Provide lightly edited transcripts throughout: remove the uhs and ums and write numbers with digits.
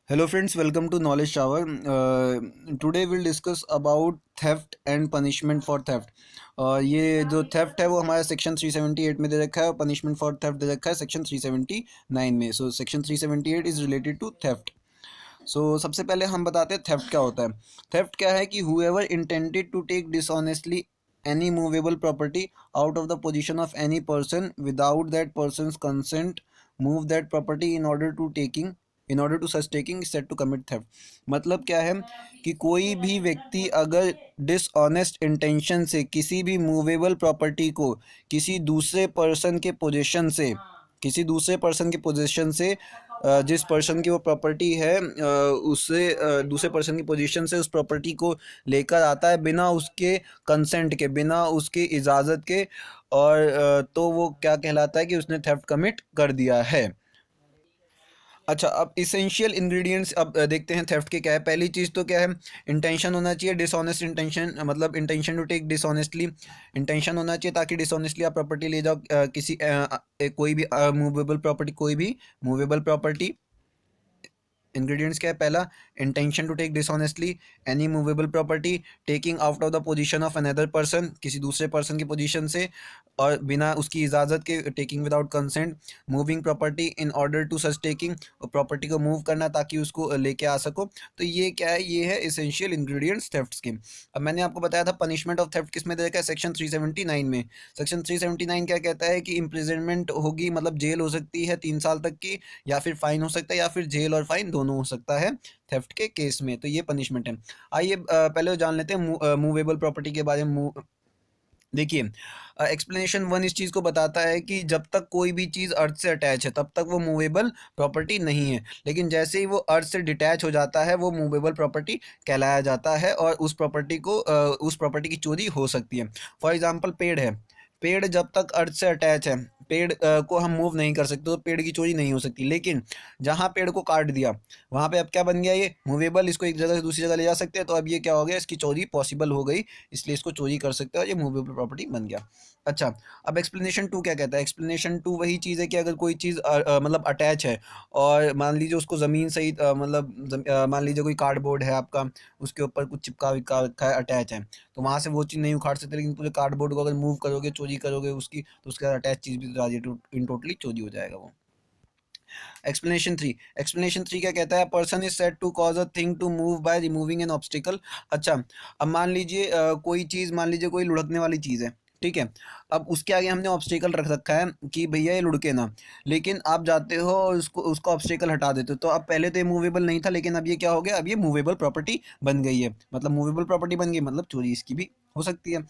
Hello friends, welcome to Knowledge Shower. Today we'll discuss about theft and punishment for theft. ये जो theft है वो हमारा section 378 में दे रखा है और punishment for theft दे रखा है सेक्शन 379 में. So section 378 is related to theft. So सबसे पहले हम बताते हैं theft क्या होता है. Theft क्या है कि whoever intended to take dishonestly any movable property out of the possession of any person without that person's consent move that property in order to such taking is said to commit theft. मतलब क्या है कि कोई भी व्यक्ति अगर dishonest intention से किसी भी मूवेबल प्रॉपर्टी को किसी दूसरे पर्सन के पोजीशन से किसी दूसरे पर्सन के पोजीशन से जिस पर्सन की वो प्रॉपर्टी है उससे दूसरे पर्सन की पोजीशन से उस प्रॉपर्टी को लेकर आता है बिना उसके कंसेंट के, बिना उसकी इजाज़त के, और तो वो क्या कहलाता है कि उसने थेफ्ट कमिट कर दिया है. अच्छा, अब इसेंशियल इंग्रेडिएंट्स अब देखते हैं थेफ्ट के क्या है. पहली चीज़ तो क्या है, इंटेंशन होना चाहिए. डिसऑनेस्ट इंटेंशन मतलब intention to take dishonestly, intention होना चाहिए ताकि डिसऑनेस्टली आप प्रॉपर्टी ले जाओ. कोई भी मूवेबल प्रॉपर्टी, कोई भी मूवेबल प्रॉपर्टी. इंग्रेडिएंट्स क्या है, पहला intention to take dishonestly any movable property, taking out of the possession of another person, किसी दूसरे पर्सन की पोजीशन से और बिना उसकी इजाज़त के, taking without consent, moving property in order to such taking, और प्रॉपर्टी को मूव करना ताकि उसको लेके आ सको. तो ये क्या है, ये है इसेंशियल इंग्रेडिएंट्स थेफ्ट के. अब मैंने आपको बताया था पनिशमेंट ऑफ थेफ्ट किस में दे रखा है, सेक्शन 379 में. सेक्शन 379 क्या कहता है कि इम्प्रिजनमेंट होगी, मतलब जेल हो सकती है 3 साल तक की, या फिर फाइन हो सकता है, या फिर जेल और फाइन दोनों हो सकता है थेफ्ट के केस में. तो ये पनिशमेंट है. आइए पहले जान लेते हैं मूवेबल प्रॉपर्टी के बारे में. देखिए, एक्सप्लेनेशन वन इस चीज़ को बताता है कि जब तक कोई भी चीज़ अर्थ से अटैच है तब तक वो मूवेबल प्रॉपर्टी नहीं है, लेकिन जैसे ही वो अर्थ से डिटैच हो जाता है वो मूवेबल प्रॉपर्टी कहलाया जाता है और उस प्रॉपर्टी की चोरी हो सकती है. फॉर एग्जांपल पेड़ है. पेड़ जब तक अर्थ से अटैच है, पेड़ को हम मूव नहीं कर सकते, तो पेड़ की चोरी नहीं हो सकती. लेकिन जहाँ पेड़ को काट दिया वहाँ पे अब क्या बन गया, ये मूवेबल, इसको एक जगह से दूसरी जगह ले जा सकते हैं. तो अब ये क्या हो गया, इसकी चोरी पॉसिबल हो गई, इसलिए इसको चोरी कर सकते हैं और ये मूवेबल प्रॉपर्टी बन गया. अच्छा, अब एक्सप्लेनेशन टू क्या कहता है. एक्सप्लेनेशन टू वही चीज़ है कि अगर कोई चीज़ मतलब अटैच है और मान लीजिए उसको ज़मीन से ही मान लीजिए कोई कार्डबोर्ड है आपका, उसके ऊपर कुछ चिपका विपका रखा है, अटैच है, तो वहाँ से वो चीज़ नहीं उखाड़ सकते. लेकिन पूरे कार्डबोर्ड को अगर मूव करोगे, चोरी करोगे उसकी, तो उसके साथ अटैच चीज़ भी इन टोटली चोरी हो जाएगा वो. एक्सप्लेनेशन थ्री क्या कहता है, person is said to cause a thing to move by removing an obstacle. अच्छा, अब मान लीजिए कोई चीज़, मान लीजिए कोई लुढ़कने वाली चीज़ है, ठीक है. अब उसके आगे हमने ऑब्स्टिकल रख रखा है कि भैया ये लुढ़के ना, लेकिन आप जाते हो और उसको ऑब्स्टिकल हटा देते हो, तो अब पहले तो ये मूवेबल नहीं था, लेकिन अब ये क्या हो गया, अब ये मूवेबल प्रॉपर्टी बन गई है. मतलब मूवेबल प्रॉपर्टी बन गई, मतलब चोरी इसकी भी हो सकती है.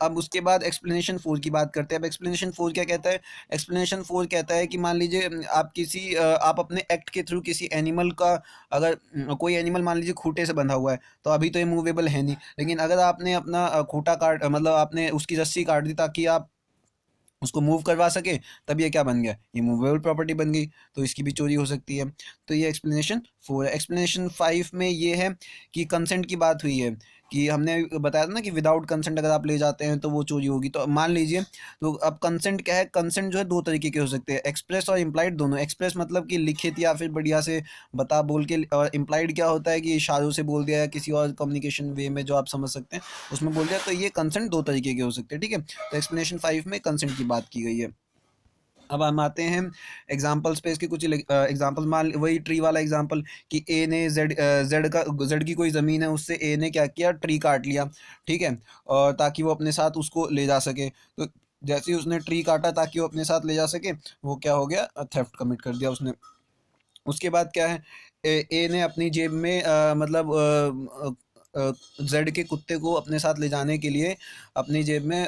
अब उसके बाद एक्सप्लेनेशन फोर की बात करते हैं. अब एक्सप्लेनेशन फोर क्या कहता है. एक्सप्लेनेशन फोर कहता है कि मान लीजिए आप अपने एक्ट के थ्रू किसी एनिमल का, अगर कोई एनिमल मान लीजिए खूंटे से बंधा हुआ है, तो अभी तो ये मूवेबल है नहीं, लेकिन अगर आपने अपना खूंटा काट मतलब आपने उसकी रस्सी काट दी ताकि आप उसको मूव करवा सके, तब ये क्या बन गया, ये मूवेबल प्रॉपर्टी बन गई, तो इसकी भी चोरी हो सकती है. तो ये एक्सप्लेनेशन फोर है. एक्सप्लेनेशन फाइव में ये है कि कंसेंट की बात हुई है, कि हमने बताया था ना कि विदाउट कंसेंट अगर आप ले जाते हैं तो वो चोरी होगी. तो मान लीजिए, तो अब कंसेंट क्या है, कंसेंट जो है दो तरीके के हो सकते हैं, एक्सप्रेस और इम्प्लाइड दोनों. एक्सप्रेस मतलब कि लिखित या फिर बढ़िया से बता बोल के, और इम्प्लाइड क्या होता है कि इशारों से बोल दिया या किसी और कम्युनिकेशन वे में जो आप समझ सकते हैं उसमें बोल दिया. तो ये कंसेंट दो तरीके के हो सकते हैं, ठीक है. तो एक्सप्लेनेशन फाइव में कंसेंट की बात की गई है. अब हम आते हैं एग्जाम्पल्स पे. इसके कुछ एग्जाम्पल, मान वही ट्री वाला एग्जाम्पल कि ए ने जेड की कोई ज़मीन है, उससे ए ने क्या किया, ट्री काट लिया, ठीक है, और ताकि वो अपने साथ उसको ले जा सके. तो जैसे ही उसने ट्री काटा ताकि वो अपने साथ ले जा सके, वो क्या हो गया, थेफ्ट कमिट कर दिया उसने. उसके बाद क्या है, ए ने अपनी जेब में जेड के कुत्ते को अपने साथ ले जाने के लिए अपनी जेब में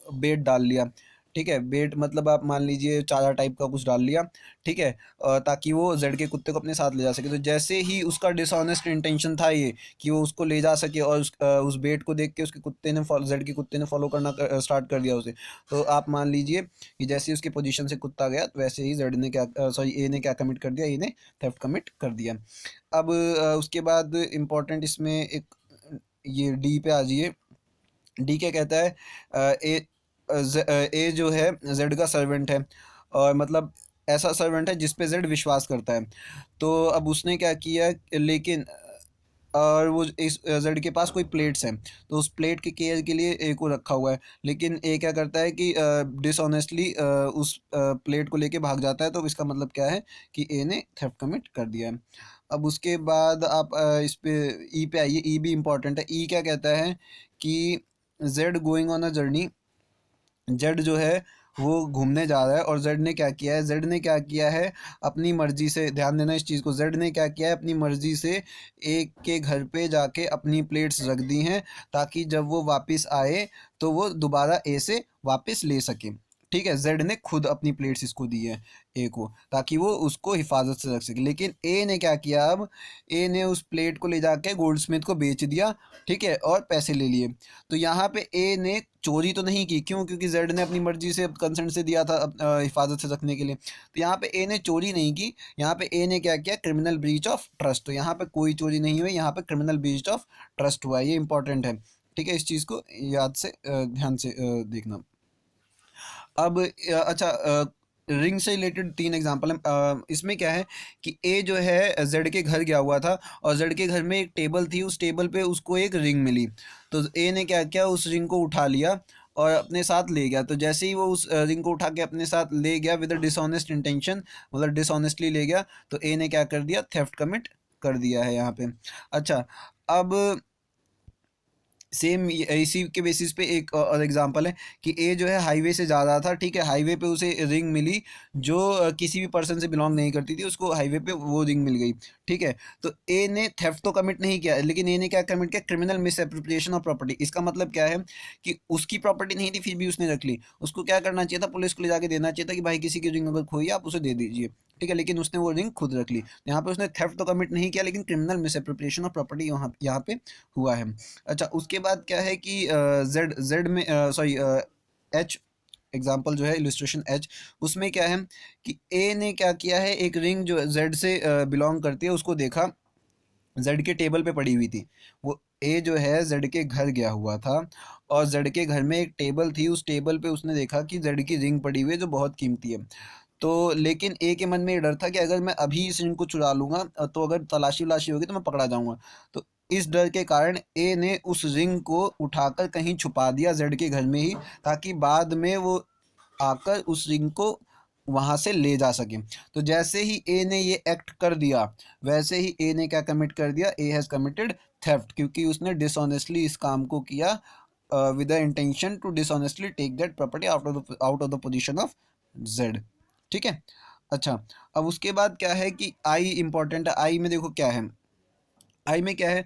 बेट डाल लिया, ठीक है. बेट मतलब आप मान लीजिए चारा टाइप का कुछ डाल लिया, ठीक है, ताकि वो जेड के कुत्ते को अपने साथ ले जा सके. तो जैसे ही उसका डिसऑनेस्ट इंटेंशन था ये, कि वो उसको ले जा सके, और उस बेट को देख के उसके कुत्ते ने जेड के कुत्ते ने फॉलो करना स्टार्ट कर दिया उसे. तो आप मान लीजिए कि जैसे ही उसकी पोजीशन से कुत्ता गया, तो वैसे ही जेड ने क्या, सॉरी, ए ने क्या कमिट कर दिया, ए ने थेफ्ट कमिट कर दिया. अब उसके बाद इम्पोर्टेंट इसमें एक, ये डी पे आ जाइए. डी क्या कहता है, ए जो है जेड का सर्वेंट है, और मतलब ऐसा सर्वेंट है जिस पे जेड विश्वास करता है। तो अब उसने क्या किया, लेकिन और वो इस जेड के पास कोई प्लेट्स हैं, तो उस प्लेट के केयर के लिए ए को रखा हुआ है, लेकिन ए क्या करता है कि डिसऑनेस्टली उस प्लेट को लेके भाग जाता है। तो इसका मतलब क्या है कि ए ने थेफ्ट कमिट कर दिया है। अब उसके बाद आप इस पे ई पे आइए। ई भी इम्पॉर्टेंट है। ई क्या कहता है कि Z going on a journey, Z जो है वो घूमने जा रहा है, और जेड ने क्या किया है, जेड ने क्या किया है अपनी मर्जी से, ध्यान देना इस चीज़ को, जेड ने क्या किया है अपनी मर्जी से एक के घर पे जाके अपनी प्लेट्स रख दी हैं, ताकि जब वो वापस आए तो वो दोबारा ए से वापस ले सके। ठीक है, जेड ने खुद अपनी प्लेट्स इसको दी है ए को, ताकि वो उसको हिफाजत से रख सके। लेकिन ए ने क्या किया, अब ए ने उस प्लेट को ले जाके गोल्ड स्मिथ को बेच दिया। ठीक है, और पैसे ले लिए। तो यहाँ पे ए ने चोरी तो नहीं की, क्यों, क्योंकि जेड ने अपनी मर्जी से कंसेंट से दिया था हिफाजत से रखने के लिए। तो यहाँ पे ए ने चोरी नहीं की, यहाँ पे ए ने क्या किया, क्रिमिनल ब्रीच ऑफ ट्रस्ट। तो यहाँ पे कोई चोरी नहीं हुई, यहाँ पे क्रिमिनल ब्रीच ऑफ ट्रस्ट हुआ है। ये इंपॉर्टेंट है। ठीक है, इस चीज़ को याद से ध्यान से देखना। अब अच्छा, रिंग से रिलेटेड तीन एग्जांपल हैं। इसमें क्या है कि ए जो है जेड के घर गया हुआ था, और जेड के घर में एक टेबल थी, उस टेबल पे उसको एक रिंग मिली। तो ए ने क्या किया, उस रिंग को उठा लिया और अपने साथ ले गया। तो जैसे ही वो उस रिंग को उठा के अपने साथ ले गया विद डिसऑनेस्ट इंटेंशन, मतलब डिसऑनेस्टली ले गया, तो ए ने क्या कर दिया, थेफ्ट कमिट कर दिया है यहाँ पे। अच्छा, अब सेम इसी के बेसिस पे एक और एग्जांपल है कि ए जो है हाईवे से जा रहा था। ठीक है, हाईवे पे उसे रिंग मिली जो किसी भी पर्सन से बिलोंग नहीं करती थी, उसको हाईवे पे वो रिंग मिल गई। ठीक है, तो ए ने थेफ्ट तो कमिट नहीं किया, लेकिन ए ने क्या कमिट किया, क्रिमिनल मिसएप्रोप्रिएशन ऑफ प्रॉपर्टी। इसका मतलब क्या है कि उसकी प्रॉपर्टी नहीं थी, फिर भी उसने रख ली। उसको क्या करना चाहिए था, पुलिस को ले जाके देना चाहिए था कि भाई किसी की रिंग अगर खोई आप उसे दे दीजिए। ठीक है, लेकिन उसने वो रिंग खुद रख ली। यहाँ पे उसने थेफ्ट तो कमिट नहीं किया, लेकिन क्रिमिनल मिसएप्रोप्रिएशन ऑफ प्रॉपर्टी यहाँ पे हुआ है। अच्छा, उसके बाद क्या है कि जेड जेड में सॉरी एच एग्जाम्पल जो है इलस्ट्रेशन एच, उसमें क्या है कि ए ने क्या किया है, एक रिंग जो जेड से बिलोंग करती है उसको देखा, जेड के टेबल पे पड़ी हुई थी। वो ए जो है जेड के घर गया हुआ था, और जेड के घर में एक टेबल थी, उस टेबल पे उसने देखा कि जेड की रिंग पड़ी हुई है जो बहुत कीमती है। तो लेकिन ए के मन में ये डर था कि अगर मैं अभी इस रिंग को चुरा लूँगा तो अगर तलाशी वलाशी होगी तो मैं पकड़ा जाऊँगा। तो इस डर के कारण ए ने उस रिंग को उठाकर कहीं छुपा दिया जेड के घर में ही, ताकि बाद में वो आकर उस रिंग को वहाँ से ले जा सके। तो जैसे ही ए ने ये एक्ट कर दिया, वैसे ही ए ने क्या कमिट कर दिया, ए हैज़ कमिटेड थेफ्ट, क्योंकि उसने डिसऑनेस्टली इस काम को किया with the intention to dishonestly take that property out of the possession of Z. ठीक है। अच्छा, अब उसके बाद क्या है कि आई इंपॉर्टेंट है। आई में देखो क्या है, आई में क्या है,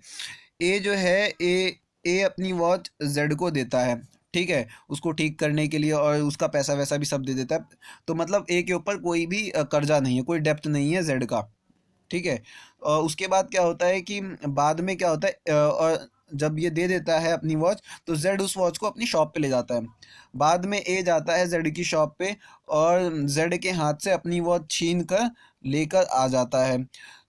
ए जो है ए अपनी वॉच जेड को देता है। ठीक है, उसको ठीक करने के लिए, और उसका पैसा वैसा भी सब दे देता है। तो मतलब ए के ऊपर कोई भी कर्जा नहीं है, कोई डेप्थ नहीं है जेड का। ठीक है, और उसके बाद क्या होता है कि बाद में क्या होता है, और जब ये दे देता है अपनी वॉच, तो जेड उस वॉच को अपनी शॉप पे ले जाता है। बाद में ए जाता है जेड की शॉप पे, और जेड के हाथ से अपनी वॉच छीन कर लेकर आ जाता है।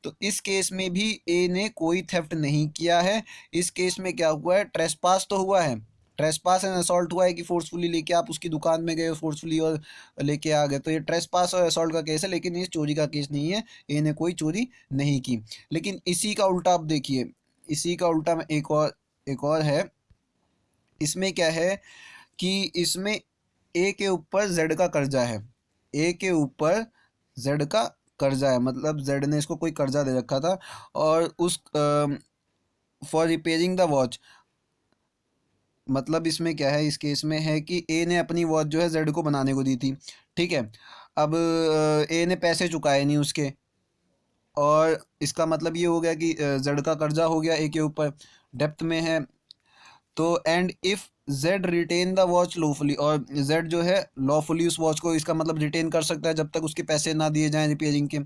तो इस केस में भी ए ने कोई थेफ्ट नहीं किया है। इस केस में क्या हुआ है, ट्रेसपास तो हुआ है, ट्रेसपास एंड असॉल्ट हुआ है कि फोर्सफुली लेके आप उसकी दुकान में गए फोर्सफुली और लेके आ गए, तो ये ट्रेसपास और असॉल्ट का केस है, लेकिन ये चोरी का केस नहीं है। ए ने कोई चोरी नहीं की। लेकिन इसी का उल्टा आप देखिए, इसी का उल्टा में एक और है। इसमें क्या है कि इसमें ए के ऊपर जेड का कर्जा है, ए के ऊपर जेड का कर्जा है, मतलब जेड ने इसको कोई कर्जा दे रखा था, और उस फॉर रिपेयरिंग द वॉच, मतलब इसमें क्या है, इस केस में है कि ए ने अपनी वॉच जो है जेड को बनाने को दी थी। ठीक है, अब ए ने पैसे चुकाए नहीं उसके, और इसका मतलब ये हो गया कि जेड का कर्जा हो गया ए के ऊपर, डेप्थ में है। तो and if Z retain the watch lawfully, और जेड जो है लॉफुली उस वॉच को, इसका मतलब रिटेन कर सकता है जब तक उसके पैसे ना दिए जाएं रिपेयरिंग के।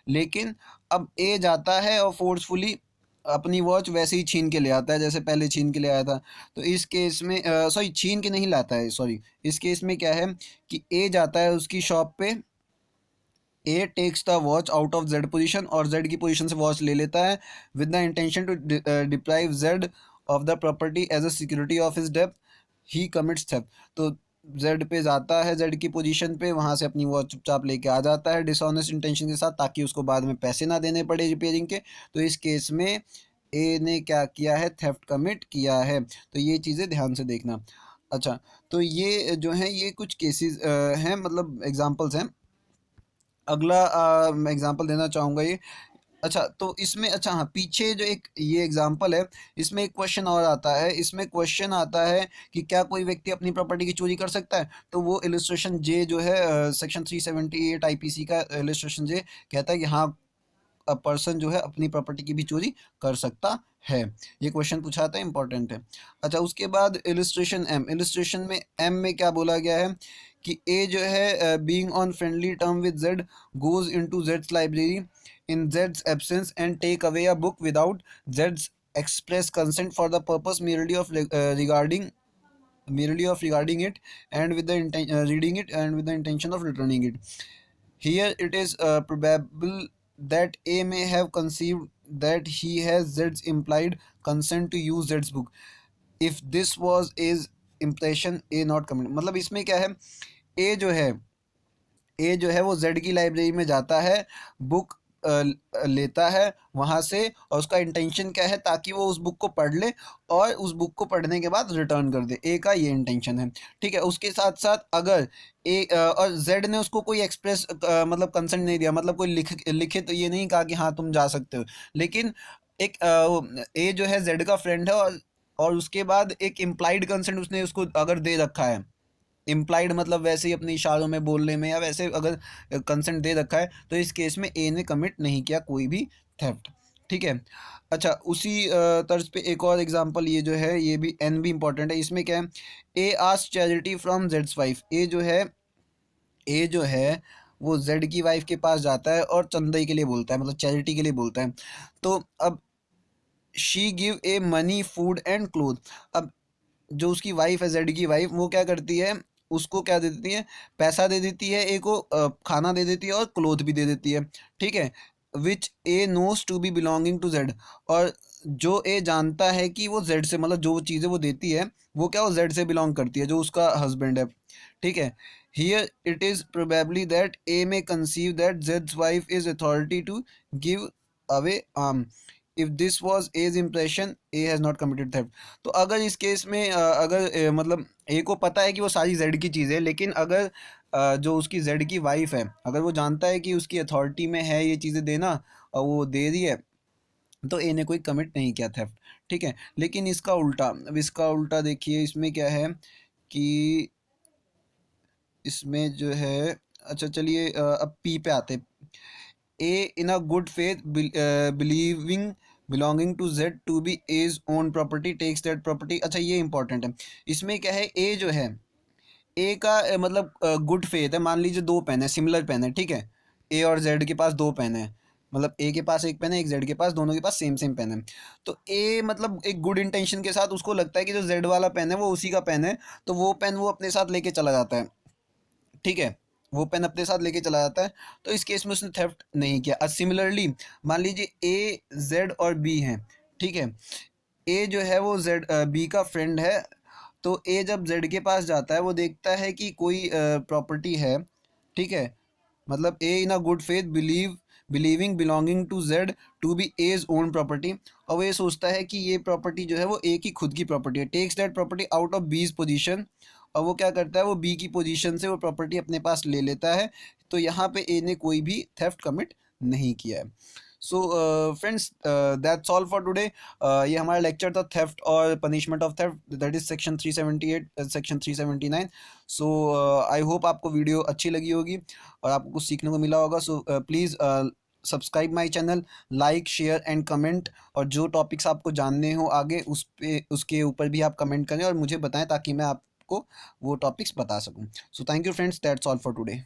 लेकिन अब ए जाता है और फोर्सफुली अपनी वॉच वैसे ही छीन के ले आता है जैसे पहले छीन के ले आया था। तो इस केस में सॉरी, छीन के नहीं लाता है, सॉरी, इस केस में क्या है कि ए जाता है उसकी शॉप पे, A takes the watch out of Z position, और जेड की पोजीशन से वॉच ले लेता है with the intention to deprive Z of the property as a security of his depth, he commits theft. तो जेड पे जाता है, जेड की पोजीशन पे, वहाँ से अपनी वॉच चुपचाप लेके आ जाता है डिसऑनेस्ट इंटेंशन के साथ, ताकि उसको बाद में पैसे ना देने पड़े रिपेयरिंग के। तो इस केस में ए ने क्या किया है, थेफ्ट कमिट किया है। तो ये चीज़ें ध्यान से देखना। अच्छा, तो ये जो है ये कुछ केसेस हैं, मतलब एग्जांपल्स हैं। अगला मैं एग्जांपल देना चाहूँगा ये। अच्छा, तो इसमें अच्छा हाँ, पीछे जो एक ये एग्जांपल है, इसमें एक क्वेश्चन और आता है। इसमें क्वेश्चन आता है कि क्या कोई व्यक्ति अपनी प्रॉपर्टी की चोरी कर सकता है? तो वो इलस्ट्रेशन जे जो है सेक्शन 378 आईपीसी का इलस्ट्रेशन जे कहता है कि हाँ, पर्सन जो है अपनी प्रॉपर्टी की भी चोरी कर सकता है। ये क्वेश्चन पूछा था, इंपॉर्टेंट है। अच्छा, उसके बाद इलस्ट्रेशन एम। इलस्ट्रेशन में एम में क्या बोला गया है कि ए जो है being on friendly term with Z goes into Jades library in Jades absence and take away a book without Jades express consent for the purpose merely of regarding it and with the reading it and with the intention of returning it. Here it is probable that A may have conceived that he has Z's implied consent to use Z's book. If this was A's impression, A not committed. मतलब इसमें क्या है, A जो है ए जो है वो Z की लाइब्रेरी में जाता है, बुक लेता है वहाँ से, और उसका इंटेंशन क्या है, ताकि वो उस बुक को पढ़ ले और उस बुक को पढ़ने के बाद रिटर्न कर दे। ए का ये इंटेंशन है, ठीक है। उसके साथ साथ अगर ए और जेड ने उसको कोई एक्सप्रेस मतलब कंसेंट नहीं दिया, मतलब कोई लिखे तो ये नहीं कहा कि हाँ तुम जा सकते हो, लेकिन एक ए जो है जेड का फ्रेंड है, और उसके बाद एक इम्प्लाइड कंसेंट उसने उसको अगर दे रखा है, इम्प्लाइड मतलब वैसे ही अपने इशारों में बोलने में या वैसे अगर कंसेंट दे रखा है, तो इस केस में ए ने कमिट नहीं किया कोई भी थेफ्ट, ठीक है। अच्छा, उसी तर्ज पे एक और एग्जांपल ये जो है, ये भी एन भी इंपॉर्टेंट है। इसमें क्या है, ए आस्क चैरिटी फ्रॉम जेड्स वाइफ। ए जो है वो जेड की वाइफ के पास जाता है और चंदई के लिए बोलता है, मतलब चैरिटी के लिए बोलता है। तो अब she give a money food and cloth. अब जो उसकी वाइफ है, जेड की वाइफ, वो क्या करती है, उसको क्या दे देती है, पैसा दे देती है, ए को खाना दे देती है और क्लोथ भी दे देती है, ठीक है। Which A knows to be belonging to Z. और जो ए जानता है कि वो जेड से, मतलब जो चीज़ें वो देती है वो क्या, वो जेड से बिलोंग करती है, जो उसका हस्बैंड है, ठीक है। Here it is probably that A may conceive that जेड्स wife is authority to give away arm. If this was as impression, A has not committed theft. तो अगर इस केस में अगर मतलब ए को पता है कि वो सारी जेड की चीज़ है, लेकिन अगर जो उसकी जेड की वाइफ है, अगर वो जानता है कि उसकी अथॉरिटी में है ये चीज़ें देना और वो दे रही है, तो ए ने कोई कमिट नहीं किया थेफ्ट, ठीक है। लेकिन इसका उल्टा, अब इसका उल्टा देखिए, इसमें क्या है कि इसमें जो है, अच्छा चलिए अब पी पे आते। A in a good faith believing belonging to Z to be as own property takes that property. अच्छा, ये इंपॉर्टेंट है। इसमें क्या है, ए जो है, ए का मतलब गुड फेथ है। मान लीजिए दो पेन है, सिमिलर पेन है, ठीक है। ए और जेड के पास दो पेन है, मतलब ए के पास एक पेन है, एक जेड के पास, दोनों के पास सेम सेम पेन है। तो ए मतलब एक गुड इंटेंशन के साथ उसको लगता है कि जो जेड वाला पेन है वो उसी का पेन है, तो वो पेन वो अपने साथ लेके चला जाता है, ठीक है। वो पेन अपने साथ लेके चला जाता है, तो इस केस में उसने थेफ्ट नहीं किया। सिमिलरली मान लीजिए ए, जेड और बी हैं, ठीक है। ए जो है वो जेड बी का फ्रेंड है, तो ए जब जेड के पास जाता है, वो देखता है कि कोई प्रॉपर्टी है, ठीक है। मतलब A in a good faith believing belonging to Z to be as own property, और वो ये सोचता है कि ये प्रॉपर्टी जो है वो ए की खुद की प्रॉपर्टी है। Takes that property out of B's possession, और वो क्या करता है, वो बी की पोजीशन से वो प्रॉपर्टी अपने पास ले लेता है। तो यहाँ पे ए ने कोई भी थेफ्ट कमिट नहीं किया है। So friends, that's all for today. ये हमारा लेक्चर था थेफ्ट और punishment of theft, that is section 378 section 379। So I hope आपको वीडियो अच्छी लगी होगी और आपको कुछ सीखने को मिला होगा। So please subscribe my channel, like share and comment, और जो टॉपिक्स आपको जानने हो आगे उसके ऊपर भी आप कमेंट करें और मुझे बताएं, ताकि मैं आपको वो टॉपिक्स बता सकूं। So thank you friends, that's all for today.